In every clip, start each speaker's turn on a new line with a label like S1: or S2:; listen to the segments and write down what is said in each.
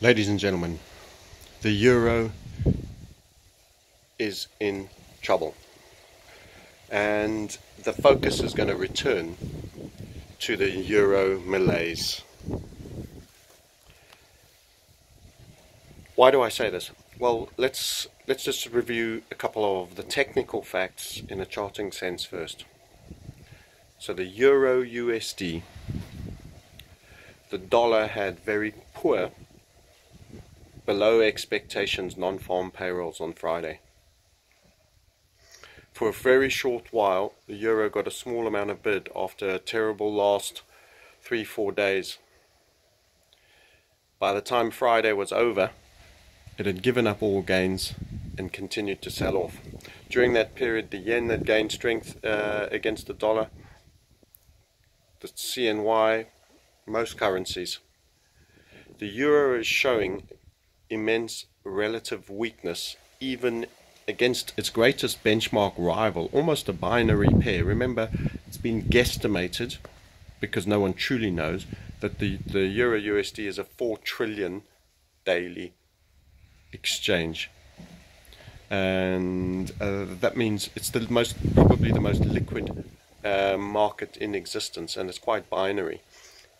S1: Ladies and gentlemen, the euro is in trouble, and the focus is going to return to the euro malaise. Why do I say this? Well, let's just review a couple of the technical facts in a charting sense first. So the euro USD, the dollar had very poor, below expectations non-farm payrolls on Friday. For a very short while, the euro got a small amount of bid after a terrible last 3-4 days. By the time Friday was over, it had given up all gains and continued to sell off. During that period, the yen had gained strength against the dollar, the CNY, most currencies. The euro is showing immense relative weakness even against its greatest benchmark rival, almost a binary pair. Remember, it's been guesstimated, because no one truly knows, that the euro USD is a 4 trillion daily exchange, and that means it's probably the most liquid market in existence, and it's quite binary.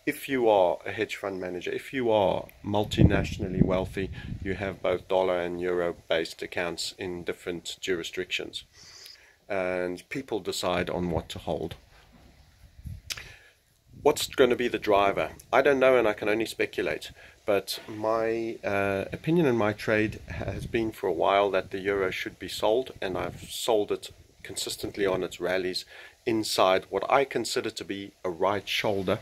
S1: If you are a hedge fund manager, if you are multinationally wealthy, you have both dollar and euro based accounts in different jurisdictions, and people decide on what to hold. What's going to be the driver? I don't know, and I can only speculate, but my opinion in my trade has been for a while that the euro should be sold, and I've sold it consistently on its rallies inside what I consider to be a right shoulder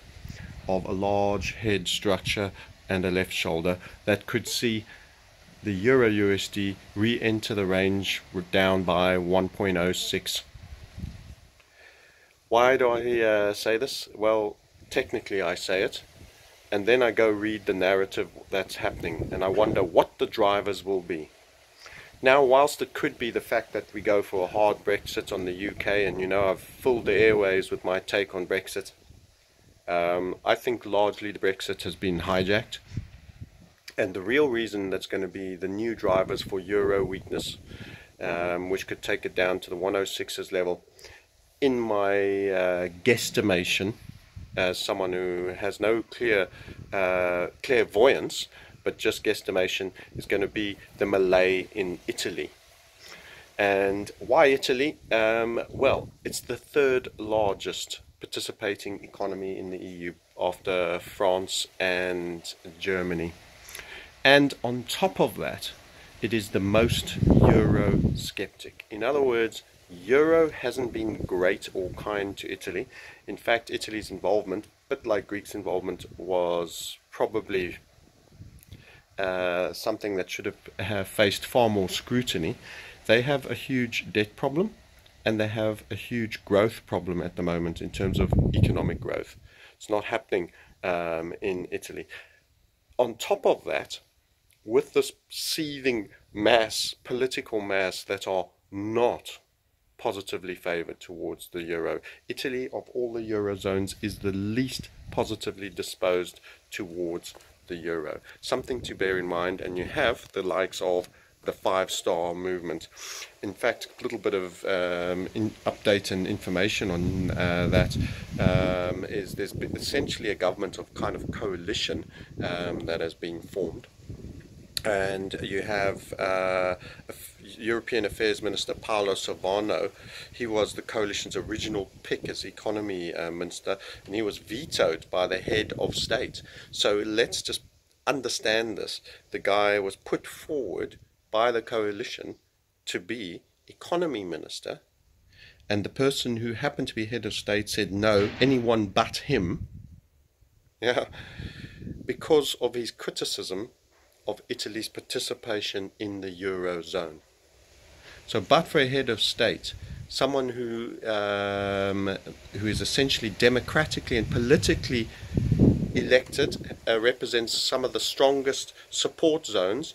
S1: of a large head structure and a left shoulder that could see the euro USD re-enter the range down by 1.06. Why do I say this? Well, technically I say it, and then I go read the narrative that's happening, and I wonder what the drivers will be. Now, whilst it could be the fact that we go for a hard Brexit on the UK, and you know I've filled the airways with my take on Brexit, I think largely the Brexit has been hijacked, and the real reason that's going to be the new drivers for euro weakness, which could take it down to the 106's level, in my guesstimation, as someone who has no clairvoyance, but just guesstimation, is going to be the melee in Italy. And why Italy? Well, it's the third largest participating economy in the EU after France and Germany, and on top of that, it is the most Euro-skeptic. In other words, Euro hasn't been great or kind to Italy. In fact, Italy's involvement, a bit like Greece's involvement, was probably something that should have faced far more scrutiny. They have a huge debt problem, and they have a huge growth problem at the moment in terms of economic growth. It's not happening in Italy. On top of that, with this seething mass, political mass that are not positively favored towards the euro, Italy, of all the eurozones, is the least positively disposed towards the euro. Something to bear in mind, and you have the likes of the 5-star movement. In fact, a little bit of update and information on that is there's been essentially a government of kind of coalition that has been formed, and you have European Affairs Minister Paolo Savano. He was the coalition's original pick as economy minister, and he was vetoed by the head of state. So let's just understand this. The guy was put forward by the coalition to be economy minister, and the person who happened to be head of state said no, anyone but him, because of his criticism of Italy's participation in the eurozone. So, but for a head of state, someone who is essentially democratically and politically elected, represents some of the strongest support zones,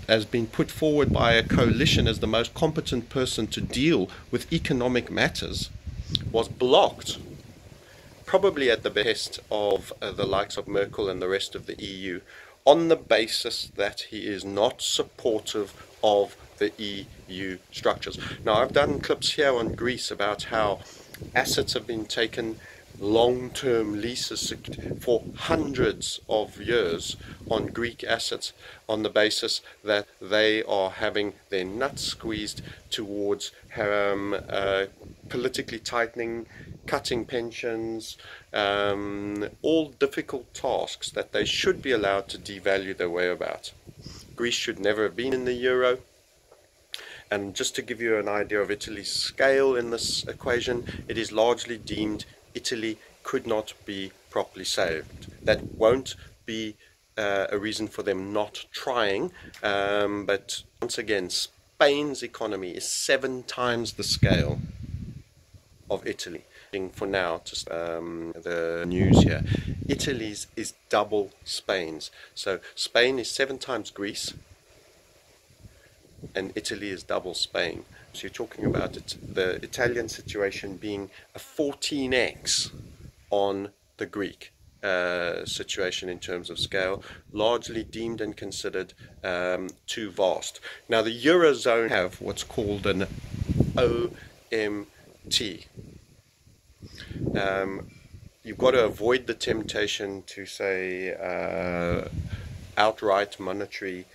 S1: has been put forward by a coalition as the most competent person to deal with economic matters, was blocked, probably at the behest of the likes of Merkel and the rest of the EU, on the basis that he is not supportive of the EU structures. Now, I've done clips here on Greece about how assets have been taken, long-term leases for hundreds of years on Greek assets, on the basis that they are having their nuts squeezed towards politically tightening, cutting pensions, all difficult tasks that they should be allowed to devalue their way about. Greece should never have been in the euro. And just to give you an idea of Italy's scale in this equation, it is largely deemed Italy could not be properly saved. That won't be a reason for them not trying, but once again, Spain's economy is 7 times the scale of Italy. For now, just the news here, Italy's is double Spain's. So Spain is 7 times Greece, and Italy is double Spain. So you're talking about the Italian situation being a 14x on the Greek situation in terms of scale, largely deemed and considered too vast. Now, the Eurozone have what's called an OMT. You've got to avoid the temptation to say outright monetary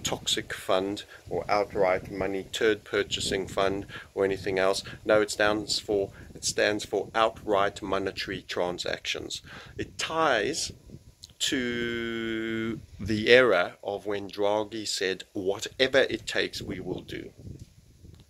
S1: toxic fund or outright money turd purchasing fund or anything else. No, it stands for outright monetary transactions. It ties to the era of when Draghi said, whatever it takes, we will do.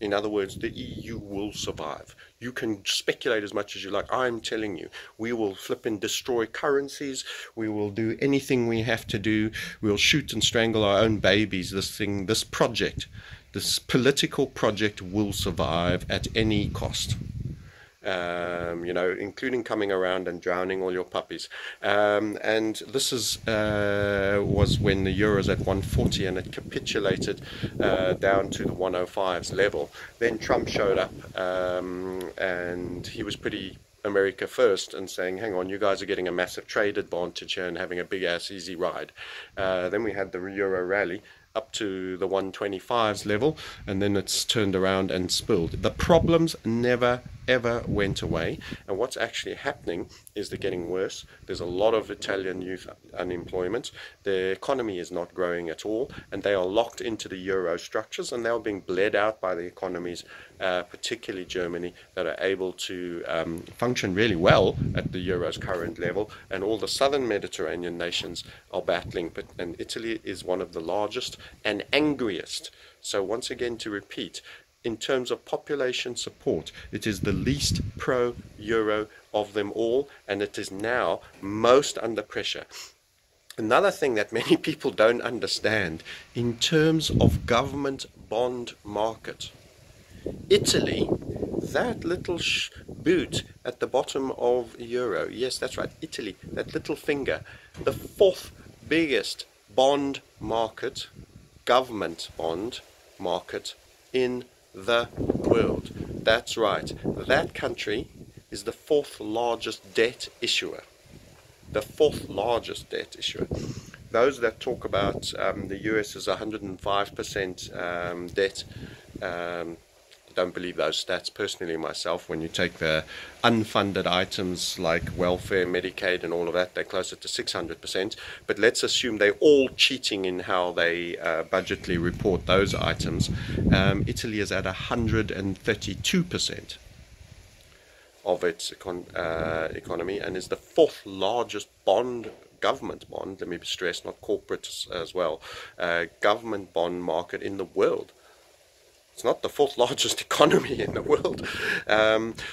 S1: In other words, the EU will survive. You can speculate as much as you like. I'm telling you, we will flip and destroy currencies. We will do anything we have to do. We'll shoot and strangle our own babies. This project, this political project will survive at any cost. Including coming around and drowning all your puppies. And this was when the euro's at 140 and it capitulated down to the 105s level. Then Trump showed up and he was pretty America first and saying, hang on, you guys are getting a massive trade advantage here and having a big ass easy ride. Then we had the euro rally up to the 125s level, and then it's turned around and spilled. The problems never ever went away, and what's actually happening is they're getting worse. There's a lot of Italian youth unemployment. The economy is not growing at all, and they are locked into the euro structures, and they're being bled out by the economies, particularly Germany, that are able to function really well at the euro's current level, and all the southern Mediterranean nations are battling, and Italy is one of the largest and angriest. So once again, to repeat, in terms of population support, it is the least pro-euro of them all, and it is now most under pressure. Another thing that many people don't understand, in terms of government bond market, Italy, that little boot at the bottom of euro, yes, that's right, Italy, that little finger, the 4th biggest bond market, government bond market in the world. That's right. That country is the 4th largest debt issuer. The 4th largest debt issuer. Those that talk about the US is 105% debt, don't believe those stats personally myself. When you take the unfunded items like welfare, Medicaid and all of that, they're closer to 600%. But let's assume they're all cheating in how they budgetally report those items. Italy is at 132% of its economy and is the 4th largest government bond, let me stress, not corporate as well, government bond market in the world. It's not the 4th largest economy in the world.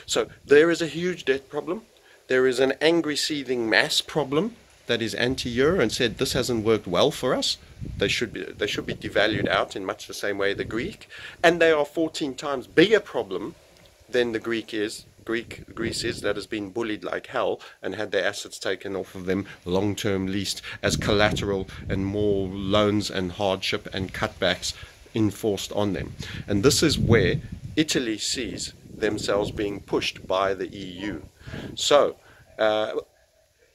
S1: So there is a huge debt problem. There is an angry, seething mass problem that is anti-euro and said this hasn't worked well for us. They should be devalued out in much the same way the Greek. And they are 14 times bigger problem than the Greece is, that has been bullied like hell and had their assets taken off of them, long-term leased as collateral, and more loans and hardship and cutbacks enforced on them. And this is where Italy sees themselves being pushed by the EU. So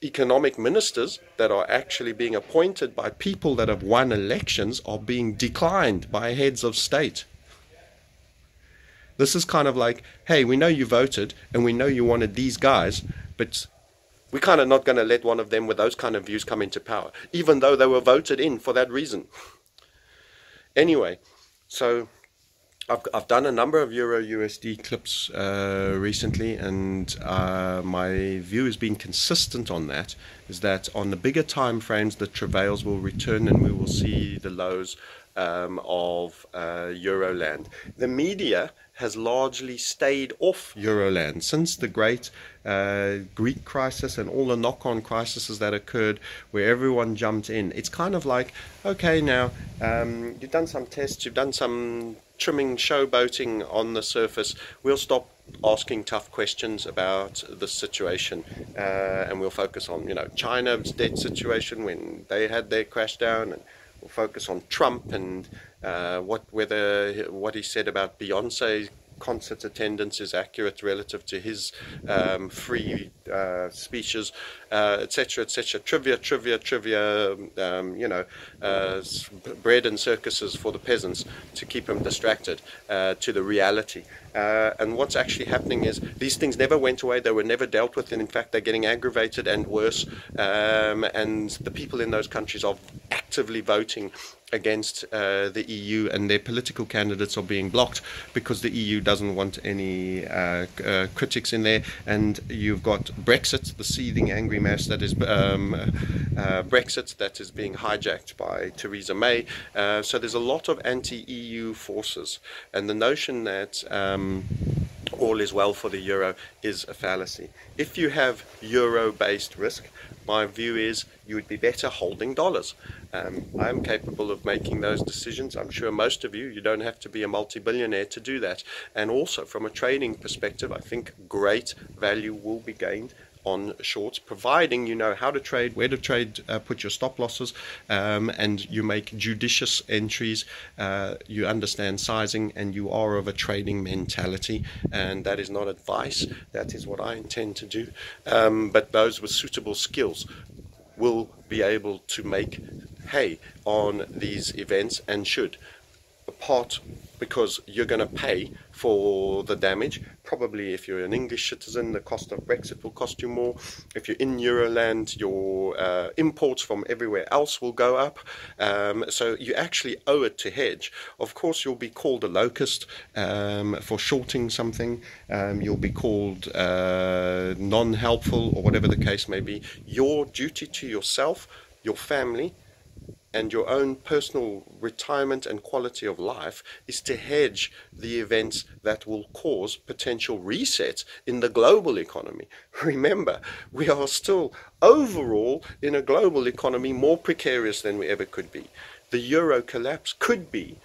S1: economic ministers that are actually being appointed by people that have won elections are being declined by heads of state. This is kind of like, hey, we know you voted and we know you wanted these guys, but we're kind of not going to let one of them with those kind of views come into power, even though they were voted in for that reason. Anyway, so I've done a number of Euro USD clips recently, and my view has been consistent on that, is that on the bigger time frames the travails will return and we will see the lows of Euroland. The media has largely stayed off Euroland since the great Greek crisis and all the knock-on crises that occurred where everyone jumped in. It's kind of like, okay, now you've done some tests, you've done some trimming, showboating on the surface, we'll stop asking tough questions about the situation and we'll focus on, you know, China's debt situation when they had their crash down, and we'll focus on Trump and what he said about Beyonce's concert attendance is accurate relative to his free speeches, etc., etc. Trivia, bread and circuses for the peasants to keep them distracted to the reality. And what's actually happening is these things never went away, they were never dealt with, and in fact they're getting aggravated and worse, and the people in those countries are actively voting against the EU, and their political candidates are being blocked because the EU doesn't want any critics in there. And you've got Brexit, the seething angry mess that is Brexit that is being hijacked by Theresa May. So there's a lot of anti-EU forces, and the notion that all is well for the euro is a fallacy. If you have euro-based risk, my view is you would be better holding dollars. I am capable of making those decisions. I'm sure most of you don't have to be a multi-billionaire to do that. And also from a trading perspective, I think great value will be gained on shorts, providing you know how to trade, where to trade, put your stop losses, and you make judicious entries, you understand sizing, and you are of a trading mentality. And that is not advice, that is what I intend to do. But those with suitable skills will be able to make hay on these events, and should, apart because you're going to pay for the damage. Probably if you're an English citizen, the cost of Brexit will cost you more. If you're in Euroland, your imports from everywhere else will go up. So you actually owe it to hedge. Of course, you'll be called a locust for shorting something. You'll be called non-helpful, or whatever the case may be. Your duty to yourself, your family, and your own personal retirement and quality of life is to hedge the events that will cause potential resets in the global economy. Remember, we are still overall in a global economy more precarious than we ever could be. The euro collapse could be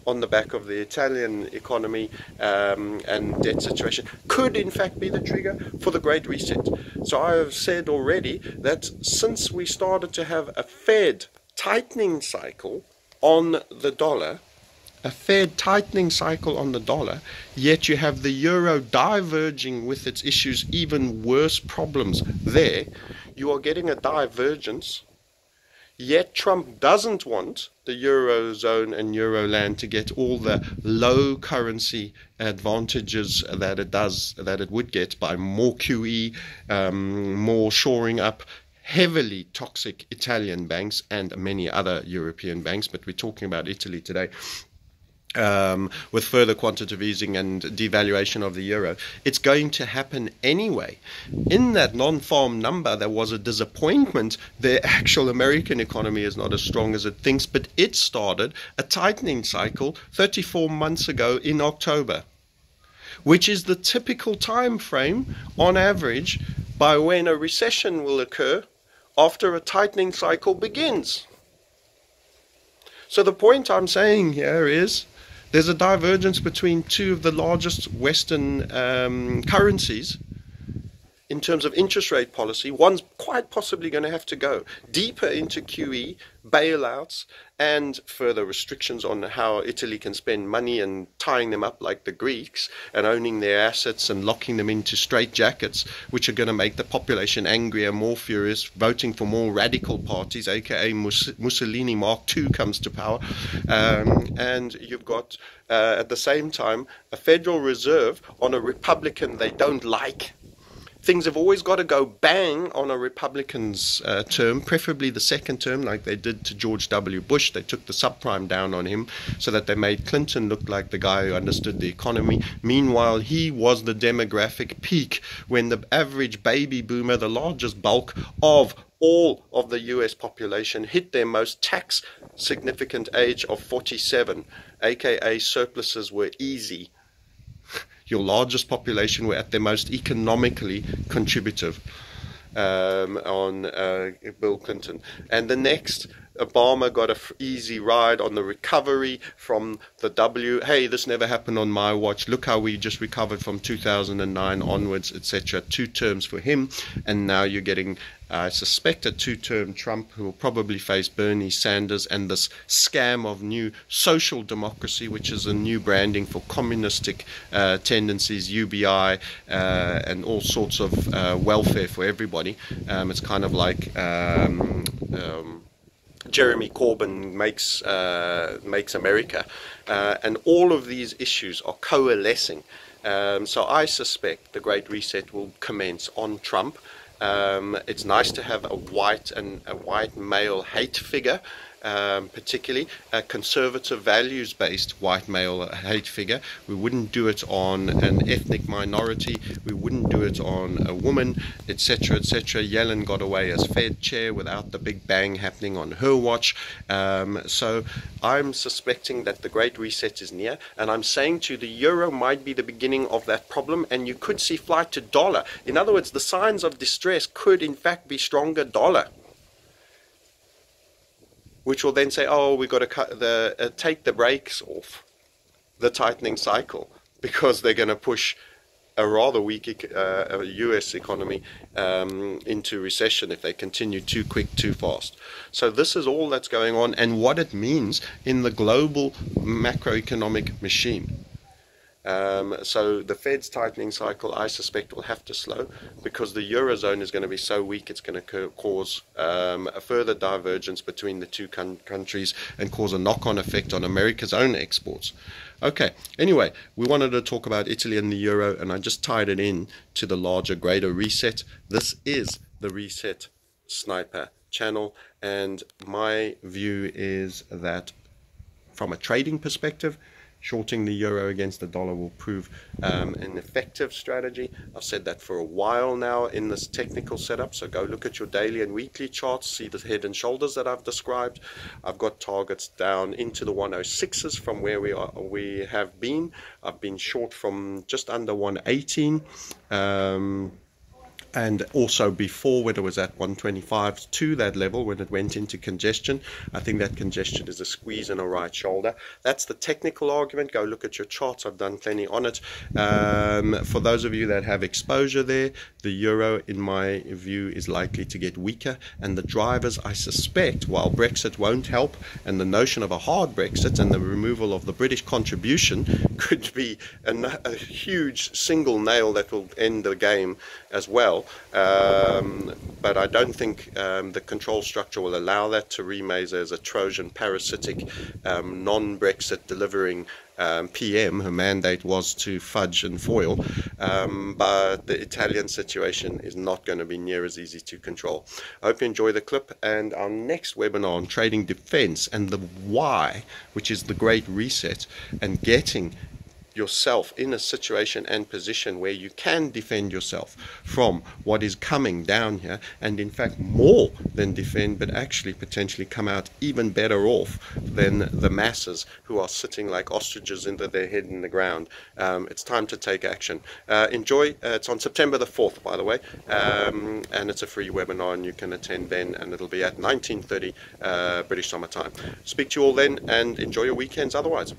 S1: on the back of the Italian economy and debt situation, could in fact be the trigger for the Great Reset. So I have said already that since we started to have a Fed tightening cycle on the dollar, yet you have the euro diverging with its issues, even worse problems there. You are getting a divergence, yet Trump doesn't want the Eurozone and Euroland to get all the low currency advantages that it would get by more QE, more shoring up heavily toxic Italian banks and many other European banks, but we're talking about Italy today, with further quantitative easing and devaluation of the euro. It's going to happen anyway. In that non-farm number, there was a disappointment. The actual American economy is not as strong as it thinks, but it started a tightening cycle 34 months ago in October, which is the typical time frame on average by when a recession will occur after a tightening cycle begins. So the point I'm saying here is there's a divergence between two of the largest Western currencies in terms of interest rate policy, one's quite possibly going to have to go deeper into QE, bailouts, and further restrictions on how Italy can spend money and tying them up like the Greeks and owning their assets and locking them into straitjackets, which are going to make the population angrier, more furious, voting for more radical parties, aka Mussolini Mark II comes to power. And you've got, at the same time, a Federal Reserve on a Republican they don't like. Things have always got to go bang on a Republican's term, preferably the second term, like they did to George W. Bush. They took the subprime down on him so that they made Clinton look like the guy who understood the economy. Meanwhile, he was the demographic peak when the average baby boomer, the largest bulk of all of the US population, hit their most tax significant age of 47, aka surpluses were easy. Your largest population were at their most economically contributive on Bill Clinton. And the next, Obama got an easy ride on the recovery from the hey, this never happened on my watch. Look how we just recovered from 2009 onwards, etc. 2 terms for him. And now you're getting, I suspect, a 2-term Trump who will probably face Bernie Sanders and this scam of new social democracy, which is a new branding for communistic tendencies, UBI, and all sorts of welfare for everybody. It's kind of like Jeremy Corbyn makes America, and all of these issues are coalescing. So I suspect the Great Reset will commence on Trump. It's nice to have a white male hate figure, particularly a conservative values-based white male hate figure. We wouldn't do it on an ethnic minority. We wouldn't do it on a woman, etc., etc. Yellen got away as Fed chair without the big bang happening on her watch. So I'm suspecting that the Great Reset is near, and I'm saying to you, the euro might be the beginning of that problem, and you could see flight to dollar. In other words, the signs of distress could in fact be stronger dollar, which will then say, oh, we've got to take the brakes off the tightening cycle, because they're going to push a rather weak US economy into recession if they continue too quick, too fast. So this is all that's going on, and what it means in the global macroeconomic machine. So the Fed's tightening cycle, I suspect, will have to slow, because the Eurozone is going to be so weak it's going to cause a further divergence between the two countries and cause a knock-on effect on America's own exports. Okay, anyway, we wanted to talk about Italy and the euro, and I just tied it in to the larger, greater reset. This is the Reset Sniper channel, and my view is that from a trading perspective, shorting the euro against the dollar will prove an effective strategy. I've said that for a while now in this technical setup, so go look at your daily and weekly charts, see the head and shoulders that I've described. I've got targets down into the 106s from where we have been. I've been short from just under 118. And also before, when it was at 125 to that level, when it went into congestion. I think that congestion is a squeeze in a right shoulder. That's the technical argument. Go look at your charts. I've done plenty on it. For those of you that have exposure there, the euro, in my view, is likely to get weaker. And the drivers, I suspect, while Brexit won't help, and the notion of a hard Brexit and the removal of the British contribution could be a huge single nail that will end the game as well. But I don't think the control structure will allow that to remain as a Trojan parasitic non-Brexit delivering PM. Her mandate was to fudge and foil, but the Italian situation is not going to be near as easy to control. I hope you enjoy the clip, and our next webinar on trading defense and the why, which is the Great Reset, and getting yourself in a situation and position where you can defend yourself from what is coming down here, and in fact more than defend, but actually potentially come out even better off than the masses who are sitting like ostriches into their head in the ground. It's time to take action. Enjoy. It's on September the 4th, by the way, and it's a free webinar, and you can attend then, and it'll be at 19:30 British Summer Time. Speak to you all then, and enjoy your weekends otherwise.